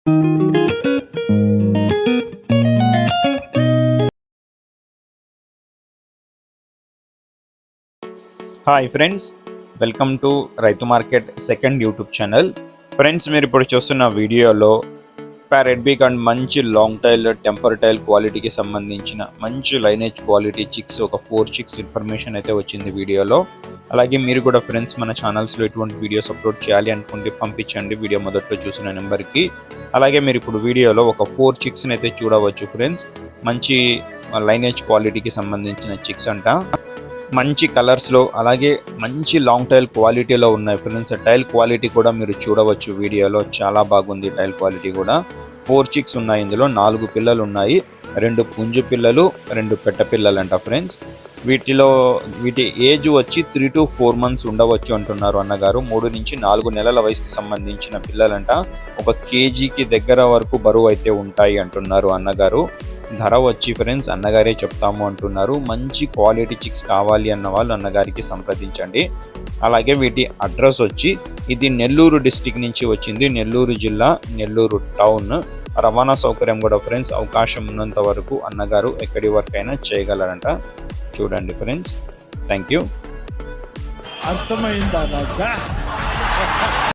Hi friends, welcome to రైతు market second YouTube channel. Friends, మీరు ఇప్పుడు చూస్తున్న వీడియోలో ప్యారెట్ బీక్ అండ్ మంచి లాంగ్ టైల్ టెంపర్ టైల్ క్వాలిటీకి సంబంధించిన మంచి లైనేజ్ క్వాలిటీ చిక్స్ ఒక 4 చిక్స్ ఇన్ఫర్మేషన్ అయితే వచ్చింది వీడియోలో. అలాగే మీరు కూడా ఫ్రెండ్స్ మన ఛానల్స్లో ఎటువంటి వీడియోస్ అప్లోడ్ చేయాలి అనుకుంటే పంపించండి వీడియో మొదట్లో చూసిన నెంబర్కి. అలాగే మీరు ఇప్పుడు వీడియోలో ఒక 4 చిక్స్ని అయితే చూడవచ్చు ఫ్రెండ్స్. మంచి లైనేజ్ క్వాలిటీకి సంబంధించిన చిక్స్ అంట. మంచి కలర్స్లో అలాగే మంచి లాంగ్ టైల్ క్వాలిటీలో ఉన్నాయి ఫ్రెండ్స్. టైల్ క్వాలిటీ కూడా మీరు చూడవచ్చు వీడియోలో, చాలా బాగుంది టైల్ క్వాలిటీ కూడా. 4 చిక్స్ ఉన్నాయి, ఇందులో 4 పిల్లలు ఉన్నాయి. 2 పుంజు పిల్లలు, 2 పెట్ట పిల్లలు అంట ఫ్రెండ్స్. వీటి ఏజ్ వచ్చి 3 to 4 months ఉండవచ్చు అంటున్నారు అన్నగారు. 3 నుంచి 4 నెలల వయసుకి సంబంధించిన పిల్లలంట. 1 kgకి దగ్గర వరకు బరువు అయితే ఉంటాయి అంటున్నారు అన్నగారు. ధర వచ్చి ఫ్రెండ్స్ అన్నగారే చెప్తాము అంటున్నారు. మంచి క్వాలిటీ చిక్స్ కావాలి అన్న వాళ్ళు అన్నగారికి సంప్రదించండి. అలాగే వీటి అడ్రస్ వచ్చి ఇది నెల్లూరు డిస్టిక్ నుంచి వచ్చింది, నెల్లూరు జిల్లా, నెల్లూరు టౌన్. రవాణా సౌకర్యం కూడా ఫ్రెండ్స్ అవకాశం ఉన్నంత వరకు అన్నగారు ఎక్కడి వరకైనా చేయగలరంట. చూడండి ఫ్రెండ్స్, థ్యాంక్ యూ. అర్థమైందా?